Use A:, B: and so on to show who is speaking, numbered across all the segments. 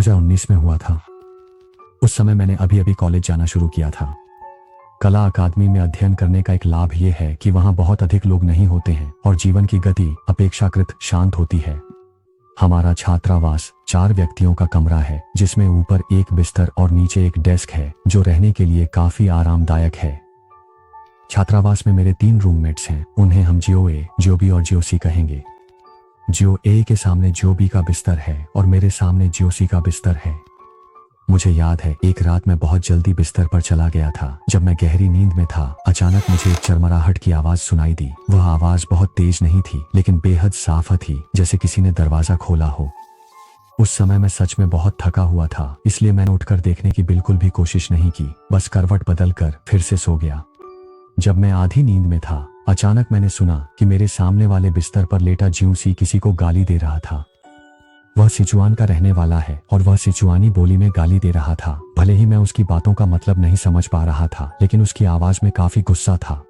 A: 2019 में हुआ था। उस समय मैंने अभी अभी कॉलेज जाना शुरू किया था। कला अकादमी में अध्ययन करने का एक लाभ यह है कि वहां बहुत अधिक लोग नहीं होते हैं और जीवन की गति अपेक्षाकृत शांत होती है। हमारा छात्रावास 4 व्यक्तियों का कमरा है, जिसमें ऊपर एक बिस्तर और नीचे एक डेस्क है, जो रहने के लिए काफी आरामदायक है। छात्रावास में मेरे 3 रूममेट्स हैं। उन्हें हम जियो ए, जियो बी और जियो सी कहेंगे। जियो ए के सामने जियो बी का बिस्तर है और मेरे सामने जियो सी का बिस्तर है। मुझे याद है, एक रात मैं बहुत जल्दी बिस्तर पर चला गया था। जब मैं गहरी नींद में था, अचानक मुझे एक चरमराहट की आवाज सुनाई दी। वह आवाज बहुत तेज नहीं थी, लेकिन बेहद साफ थी, जैसे किसी ने दरवाजा खोला हो। उस समय मैं सच में बहुत थका हुआ था, इसलिए मैंने उठकर देखने की बिल्कुल भी कोशिश नहीं की, बस करवट बदलकर फिर से सो गया। जब मैं आधी नींद में था, अचानक मैंने सुना कि मेरे सामने वाले बिस्तर पर लेटा जियो सी किसी को गाली दे रहा था। वह सिचुआन का रहने वाला है और वह सिचुआनी बोली में गाली दे रहा था। भले ही मैं उसकी बातों का मतलब नहीं समझ पा रहा था, लेकिन उसकी आवाज में काफी गुस्सा था।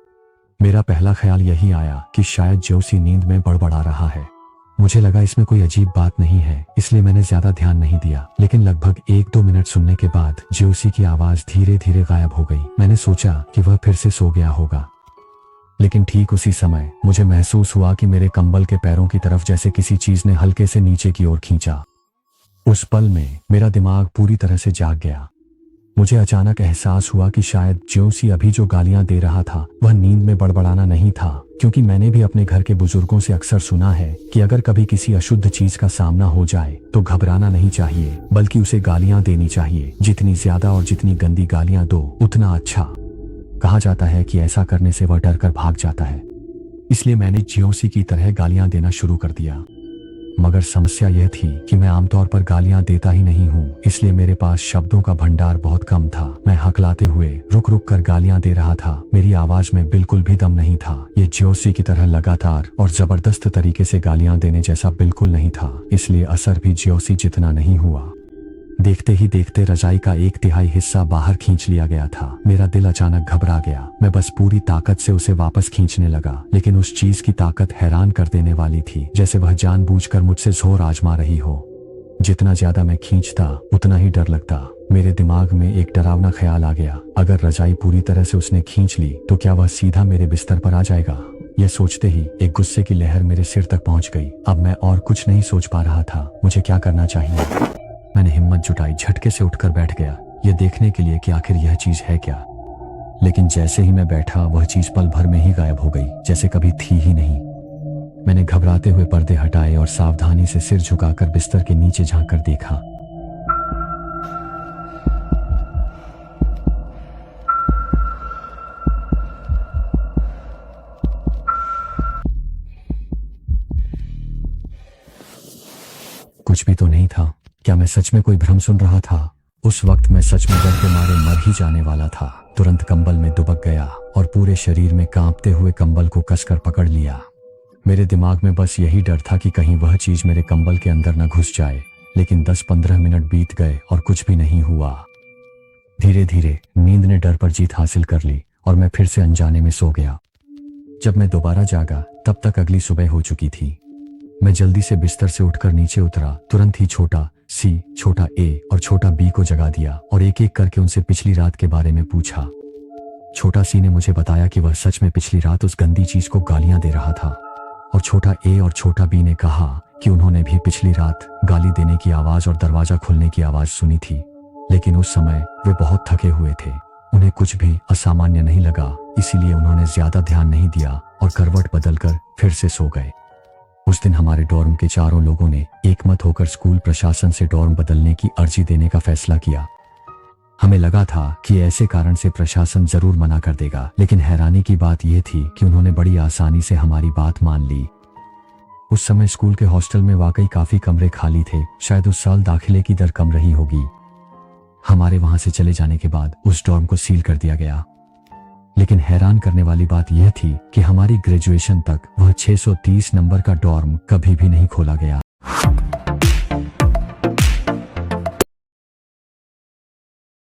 A: मेरा पहला ख्याल यही आया कि शायद जियो सी नींद में बड़बड़ा रहा है। मुझे लगा इसमें कोई अजीब बात नहीं है, इसलिए मैंने ज्यादा ध्यान नहीं दिया। लेकिन लगभग 1-2 मिनट सुनने के बाद जियो सी की आवाज धीरे धीरे गायब हो गई। मैंने सोचा कि वह फिर से सो गया होगा, लेकिन ठीक उसी समय मुझे महसूस हुआ कि मेरे कंबल के पैरों की तरफ जैसे किसी चीज ने हल्के से नीचे की ओर खींचा। उस पल में मेरा दिमाग पूरी तरह से जाग गया। मुझे अचानक एहसास हुआ कि शायद जियो सी अभी जो गालियां दे रहा था वह नींद में बड़बड़ाना नहीं था, क्योंकि मैंने भी अपने घर के बुजुर्गों से अक्सर सुना है कि अगर कभी किसी अशुद्ध चीज का सामना हो जाए तो घबराना नहीं चाहिए, बल्कि उसे गालियां देनी चाहिए। जितनी ज्यादा और जितनी गंदी गालियां दो, उतना अच्छा। कहा जाता है कि ऐसा करने से वह डरकर भाग जाता है। इसलिए मैंने जियो सी की तरह गालियां देना शुरू कर दिया। मगर समस्या यह थी कि मैं आमतौर पर गालियां देता ही नहीं हूँ, इसलिए मेरे पास शब्दों का भंडार बहुत कम था। मैं हकलाते हुए रुक रुक कर गालियां दे रहा था। मेरी आवाज में बिल्कुल भी दम नहीं था। ये जियो सी की तरह लगातार और जबरदस्त तरीके से गालियां देने जैसा बिल्कुल नहीं था, इसलिए असर भी जियो सी जितना नहीं हुआ। देखते ही देखते रजाई का 1/3 हिस्सा बाहर खींच लिया गया था। मेरा दिल अचानक घबरा गया। मैं बस पूरी ताकत से उसे वापस खींचने लगा, लेकिन उस चीज की ताकत हैरान कर देने वाली थी, जैसे वह जानबूझकर मुझसे जोर आजमा रही हो। जितना ज्यादा मैं खींचता, उतना ही डर लगता। मेरे दिमाग में एक डरावना ख्याल आ गया, अगर रजाई पूरी तरह से उसने खींच ली तो क्या वह सीधा मेरे बिस्तर पर आ जाएगा। यह सोचते ही एक गुस्से की लहर मेरे सिर तक पहुंच गई। अब मैं और कुछ नहीं सोच पा रहा था, मुझे क्या करना चाहिए। मैंने हिम्मत जुटाई, झटके से उठकर बैठ गया, यह देखने के लिए कि आखिर यह चीज है क्या। लेकिन जैसे ही मैं बैठा, वह चीज पल भर में ही गायब हो गई, जैसे कभी थी ही नहीं। मैंने घबराते हुए पर्दे हटाए और सावधानी से सिर झुकाकर बिस्तर के नीचे झांककर देखा। कुछ भी तो नहीं था। क्या मैं सच में कोई भ्रम सुन रहा था? उस वक्त मैं सच में डर के मारे मर ही जाने वाला था। तुरंत कंबल में दुबक गया और पूरे शरीर में कांपते हुए कंबल को कसकर पकड़ लिया। मेरे दिमाग में बस यही डर था कि कहीं वह चीज मेरे कंबल के अंदर न घुस जाए। लेकिन 10-15 मिनट बीत गए और कुछ भी नहीं हुआ। धीरे धीरे नींद ने डर पर जीत हासिल कर ली और मैं फिर से अनजाने में सो गया। जब मैं दोबारा जागा, तब तक अगली सुबह हो चुकी थी। मैं जल्दी से बिस्तर से उठकर नीचे उतरा। तुरंत ही छोटा सी, छोटा ए और छोटा बी को जगा दिया और एक एक करके उनसे पिछली रात के बारे में पूछा। छोटा सी ने मुझे बताया कि वह सच में पिछली रात उस गंदी चीज को गालियां दे रहा था, और छोटा ए और छोटा बी ने कहा कि उन्होंने भी पिछली रात गाली देने की आवाज और दरवाजा खुलने की आवाज सुनी थी। लेकिन उस समय वे बहुत थके हुए थे, उन्हें कुछ भी असामान्य नहीं लगा, इसीलिए उन्होंने ज्यादा ध्यान नहीं दिया और करवट बदलकर फिर से सो गए। उस दिन हमारे डॉर्म के 4 लोगों ने एकमत होकर स्कूल प्रशासन से डॉर्म बदलने की अर्जी देने का फैसला किया। हमें लगा था कि ऐसे कारण से प्रशासन जरूर मना कर देगा, लेकिन हैरानी की बात यह थी कि उन्होंने बड़ी आसानी से हमारी बात मान ली। उस समय स्कूल के हॉस्टल में वाकई काफी कमरे खाली थे। शायद उस साल दाखिले की दर कम रही होगी। हमारे वहां से चले जाने के बाद उस डॉर्म को सील कर दिया गया। लेकिन हैरान करने वाली बात यह थी कि हमारी ग्रेजुएशन तक वह 630 नंबर का डॉर्म कभी भी नहीं खोला गया।